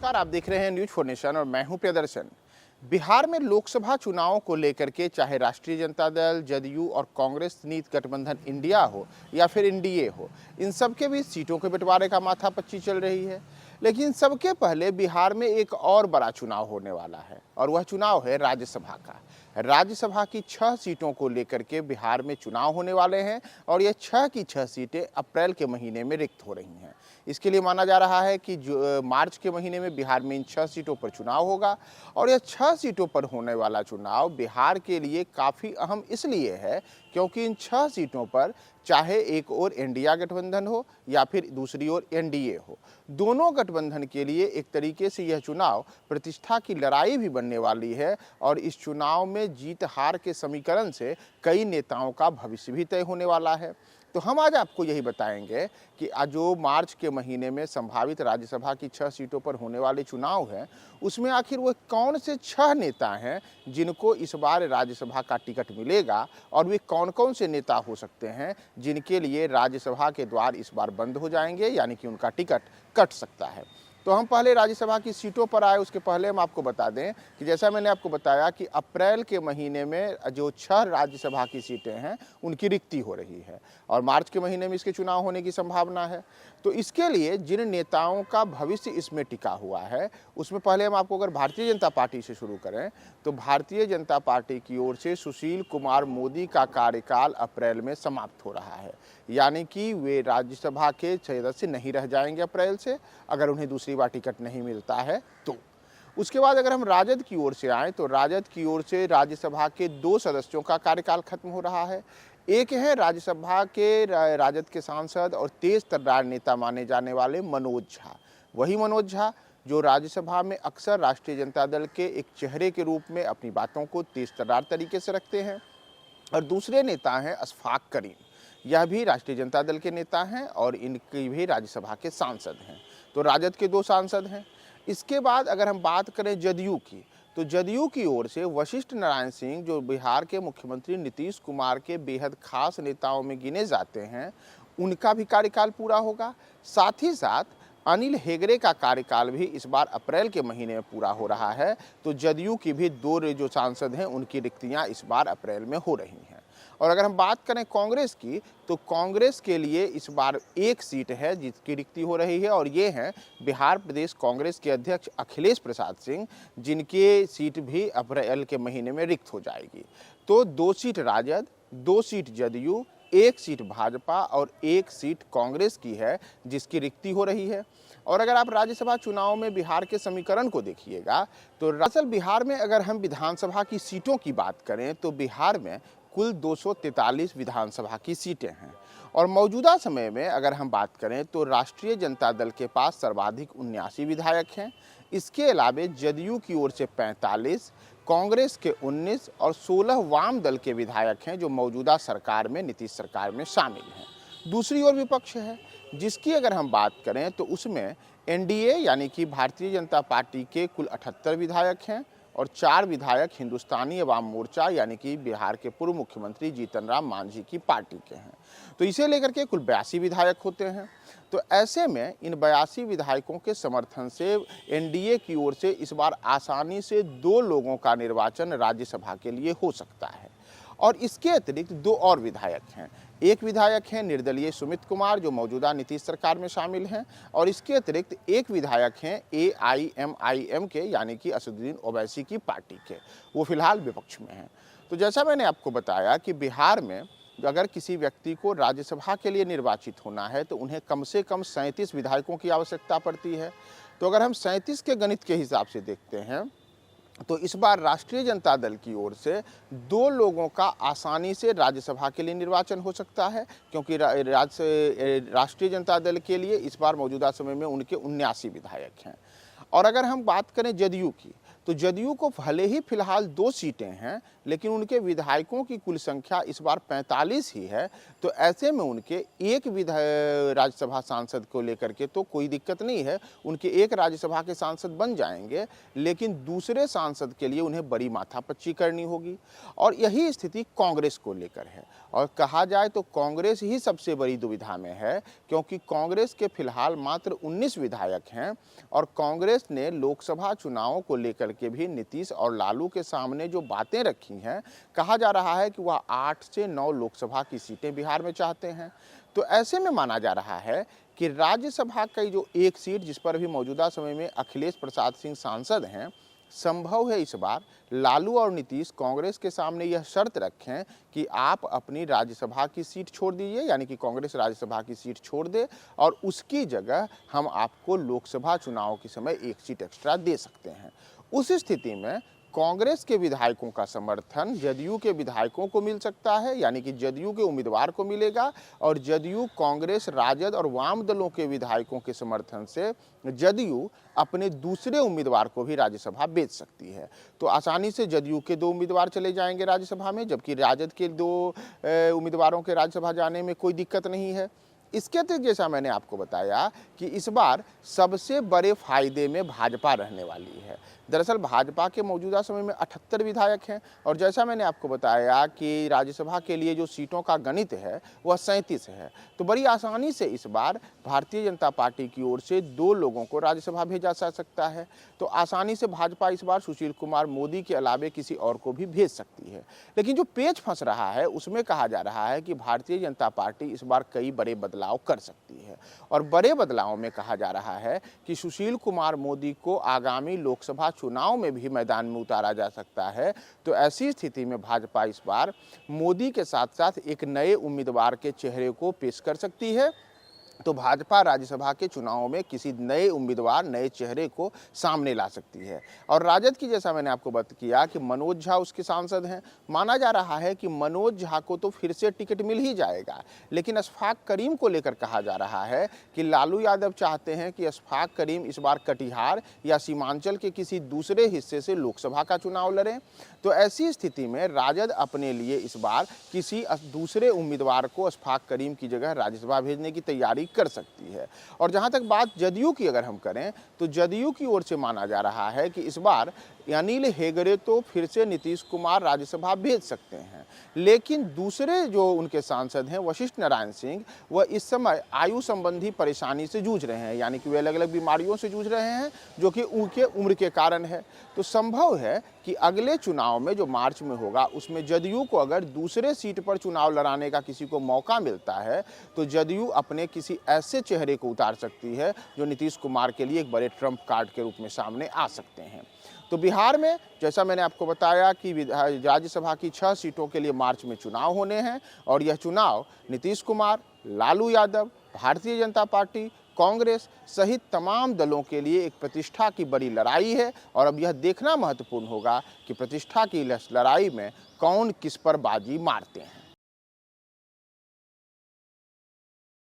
नमस्कार, आप देख रहे हैं न्यूज फॉर नेशन और मैं हूं प्रियदर्शन। बिहार में लोकसभा चुनावों को लेकर के चाहे राष्ट्रीय जनता दल, जदयू और कांग्रेस नीति गठबंधन इंडिया हो या फिर एनडीए हो, इन सबके बीच सीटों के बंटवारे का माथापच्ची चल रही है। लेकिन सबके पहले बिहार में एक और बड़ा चुनाव होने वाला है और वह चुनाव है राज्यसभा का। राज्यसभा की 6 सीटों को लेकर के बिहार में चुनाव होने वाले हैं और ये 6 की 6 सीटें अप्रैल के महीने में रिक्त हो रही हैं। इसके लिए माना जा रहा है कि मार्च के महीने में बिहार में इन 6 सीटों पर चुनाव होगा और यह 6 सीटों पर होने वाला चुनाव बिहार के लिए काफ़ी अहम इसलिए है क्योंकि इन 6 सीटों पर चाहे एक ओर इंडिया गठबंधन हो या फिर दूसरी ओर एनडीए हो, दोनों गठबंधन के लिए एक तरीके से यह चुनाव प्रतिष्ठा की लड़ाई भी बनने वाली है और इस चुनाव में जीत हार के समीकरण से कई नेताओं का भविष्य भी तय होने वाला है। तो हम आज आपको यही बताएंगे कि जो मार्च के महीने में संभावित राज्यसभा की 6 सीटों पर होने वाले चुनाव हैं, उसमें आखिर वो कौन से 6 नेता हैं जिनको इस बार राज्यसभा का टिकट मिलेगा और वे कौन कौन से नेता हो सकते हैं जिनके लिए राज्यसभा के द्वार इस बार बंद हो जाएंगे, यानी कि उनका टिकट कट सकता है। तो हम पहले राज्यसभा की सीटों पर आए, उसके पहले हम आपको बता दें कि जैसा मैंने आपको बताया कि अप्रैल के महीने में जो 6 राज्यसभा की सीटें हैं उनकी रिक्ति हो रही है और मार्च के महीने में इसके चुनाव होने की संभावना है। तो इसके लिए जिन नेताओं का भविष्य इसमें टिका हुआ है, उसमें पहले हम आपको अगर भारतीय जनता पार्टी से शुरू करें तो भारतीय जनता पार्टी की ओर से सुशील कुमार मोदी का कार्यकाल अप्रैल में समाप्त हो रहा है, यानी कि वे राज्यसभा के सदस्य नहीं रह जाएंगे अप्रैल से, अगर उन्हें दूसरी बार टिकट नहीं मिलता है तो। उसके बाद अगर हम राजद की ओर से आएँ तो राजद की ओर से राज्यसभा के 2 सदस्यों का कार्यकाल खत्म हो रहा है। एक है राज्यसभा के राजद के सांसद और तेज तर्रार नेता माने जाने वाले मनोज झा, वही मनोज झा जो राज्यसभा में अक्सर राष्ट्रीय जनता दल के एक चेहरे के रूप में अपनी बातों को तेज तर्रार तरीके से रखते हैं। और दूसरे नेता हैं अशफाक करीम, यह भी राष्ट्रीय जनता दल के नेता हैं और इनकी भी राज्यसभा के सांसद हैं। तो राजद के 2 सांसद हैं। इसके बाद अगर हम बात करें जदयू की, तो जदयू की ओर से वशिष्ठ नारायण सिंह जो बिहार के मुख्यमंत्री नीतीश कुमार के बेहद खास नेताओं में गिने जाते हैं, उनका भी कार्यकाल पूरा होगा। साथ ही साथ अनिल हेगड़े का कार्यकाल भी इस बार अप्रैल के महीने में पूरा हो रहा है। तो जदयू की भी 2 जो सांसद हैं उनकी रिक्तियां इस बार अप्रैल में हो रही हैं। और अगर हम बात करें कांग्रेस की, तो कांग्रेस के लिए इस बार 1 सीट है जिसकी रिक्ति हो रही है और ये हैं बिहार प्रदेश कांग्रेस के अध्यक्ष अखिलेश प्रसाद सिंह, जिनकी सीट भी अप्रैल के महीने में रिक्त हो जाएगी। तो 2 seat RJD, 2 seat JDU, 1 seat BJP और 1 सीट कांग्रेस की है जिसकी रिक्ति हो रही है। और अगर आप राज्यसभा चुनाव में बिहार के समीकरण को देखिएगा तो दरअसल बिहार में अगर हम विधानसभा की सीटों की बात करें तो बिहार में कुल 243 विधानसभा की सीटें हैं और मौजूदा समय में अगर हम बात करें तो राष्ट्रीय जनता दल के पास सर्वाधिक 79 विधायक हैं। इसके अलावा जदयू की ओर से 45, कांग्रेस के 19 और 16 वाम दल के विधायक हैं जो मौजूदा सरकार में, नीतीश सरकार में शामिल हैं। दूसरी ओर विपक्ष है जिसकी अगर हम बात करें तो उसमें एनडीए यानी कि भारतीय जनता पार्टी के कुल 78 विधायक हैं और 4 विधायक हिंदुस्तानी अवाम मोर्चा यानी कि बिहार के पूर्व मुख्यमंत्री जीतन राम मांझी की पार्टी के हैं। तो इसे लेकर के कुल 82 विधायक होते हैं। तो ऐसे में इन 82 विधायकों के समर्थन से एनडीए की ओर से इस बार आसानी से 2 लोगों का निर्वाचन राज्यसभा के लिए हो सकता है। और इसके अतिरिक्त 2 और विधायक हैं। एक विधायक हैं निर्दलीय सुमित कुमार जो मौजूदा नीतीश सरकार में शामिल हैं और इसके अतिरिक्त एक विधायक हैं AIMIM के यानी कि असदुद्दीन ओवैसी की पार्टी के, वो फिलहाल विपक्ष में हैं। तो जैसा मैंने आपको बताया कि बिहार में अगर किसी व्यक्ति को राज्यसभा के लिए निर्वाचित होना है तो उन्हें कम से कम 37 विधायकों की आवश्यकता पड़ती है। तो अगर हम 37 के गणित के हिसाब से देखते हैं तो इस बार राष्ट्रीय जनता दल की ओर से 2 लोगों का आसानी से राज्यसभा के लिए निर्वाचन हो सकता है क्योंकि राष्ट्रीय जनता दल के लिए इस बार मौजूदा समय में उनके 79 विधायक हैं। और अगर हम बात करें जदयू की तो जदयू को भले ही फिलहाल 2 सीटें हैं, लेकिन उनके विधायकों की कुल संख्या इस बार 45 ही है। तो ऐसे में उनके एक राज्यसभा सांसद को लेकर के तो कोई दिक्कत नहीं है, उनके एक राज्यसभा के सांसद बन जाएंगे, लेकिन दूसरे सांसद के लिए उन्हें बड़ी माथापच्ची करनी होगी। और यही स्थिति कांग्रेस को लेकर है, और कहा जाए तो कांग्रेस ही सबसे बड़ी दुविधा में है, क्योंकि कांग्रेस के फिलहाल मात्र 19 विधायक हैं और कांग्रेस ने लोकसभा चुनावों को लेकर के भी नीतीश और लालू के सामने जो बातें रखी हैं, कहा जा रहा है कि वह 8 से 9 लोकसभा की सीटें बिहार में चाहते हैं। तो ऐसे में माना जा रहा है कि राज्यसभा की जो एक सीट, जिस पर भी मौजूदा समय में अखिलेश प्रसाद सिंह सांसद हैं, संभव है इस बार लालू और नीतीश कांग्रेस के सामने यह शर्त रखें कि आप अपनी राज्यसभा की सीट छोड़ दीजिए, यानी कि कांग्रेस राज्यसभा की सीट छोड़ दे और उसकी जगह हम आपको लोकसभा चुनाव के समय एक सीट एक्स्ट्रा दे सकते हैं। उस स्थिति में कांग्रेस के विधायकों का समर्थन जदयू के विधायकों को मिल सकता है, यानी कि जदयू के उम्मीदवार को मिलेगा, और जदयू, कांग्रेस, राजद और वाम दलों के विधायकों के समर्थन से जदयू अपने दूसरे उम्मीदवार को भी राज्यसभा भेज सकती है। तो आसानी से जदयू के 2 उम्मीदवार चले जाएंगे राज्यसभा में, जबकि राजद के 2 उम्मीदवारों के राज्यसभा जाने में कोई दिक्कत नहीं है। इसके अतिरिक्त जैसा मैंने आपको बताया कि इस बार सबसे बड़े फायदे में भाजपा रहने वाली है। दरअसल भाजपा के मौजूदा समय में 78 विधायक हैं, और जैसा मैंने आपको बताया कि राज्यसभा के लिए जो सीटों का गणित है वह 37 है। तो बड़ी आसानी से इस बार भारतीय जनता पार्टी की ओर से 2 लोगों को राज्यसभा भेजा जा सकता है। तो आसानी से भाजपा इस बार सुशील कुमार मोदी के अलावे किसी और को भी भेज सकती है। लेकिन जो पेच फंस रहा है उसमें कहा जा रहा है कि भारतीय जनता पार्टी इस बार कई बड़े बदलाव कर सकती है, और बड़े बदलाव में कहा जा रहा है कि सुशील कुमार मोदी को आगामी लोकसभा चुनाव में भी मैदान में उतारा जा सकता है। तो ऐसी स्थिति में भाजपा इस बार मोदी के साथ साथ एक नए उम्मीदवार के चेहरे को पेश कर सकती है। तो भाजपा राज्यसभा के चुनावों में किसी नए उम्मीदवार, नए चेहरे को सामने ला सकती है। और राजद की, जैसा मैंने आपको बात किया कि मनोज झा उसके सांसद हैं, माना जा रहा है कि मनोज झा को तो फिर से टिकट मिल ही जाएगा, लेकिन अशफाक करीम को लेकर कहा जा रहा है कि लालू यादव चाहते हैं कि अशफाक करीम इस बार कटिहार या सीमांचल के किसी दूसरे हिस्से से लोकसभा का चुनाव लड़ें। तो ऐसी स्थिति में राजद अपने लिए इस बार किसी दूसरे उम्मीदवार को अशफाक करीम की जगह राज्यसभा भेजने की तैयारी कर सकती है। और जहां तक बात जदयू की अगर हम करें, तो जदयू की ओर से माना जा रहा है कि इस बार अनिल हेगड़े तो फिर से नीतीश कुमार राज्यसभा भेज सकते हैं, लेकिन दूसरे जो उनके सांसद हैं वशिष्ठ नारायण सिंह, वह इस समय आयु संबंधी परेशानी से जूझ रहे हैं, यानी कि वे अलग अलग बीमारियों से जूझ रहे हैं जो कि उनके उम्र के कारण है। तो संभव है कि अगले चुनाव में जो मार्च में होगा उसमें जदयू को अगर दूसरे सीट पर चुनाव लड़ाने का किसी को मौका मिलता है, तो जदयू अपने किसी ऐसे चेहरे को उतार सकती है जो नीतीश कुमार के लिए एक बड़े ट्रम्प कार्ड के रूप में सामने आ सकते हैं। तो बिहार में जैसा मैंने आपको बताया कि राज्यसभा की 6 सीटों के लिए मार्च में चुनाव होने हैं, और यह चुनाव नीतीश कुमार, लालू यादव, भारतीय जनता पार्टी, कांग्रेस सहित तमाम दलों के लिए एक प्रतिष्ठा की बड़ी लड़ाई है। और अब यह देखना महत्वपूर्ण होगा कि प्रतिष्ठा की लड़ाई में कौन किस पर बाजी मारते हैं।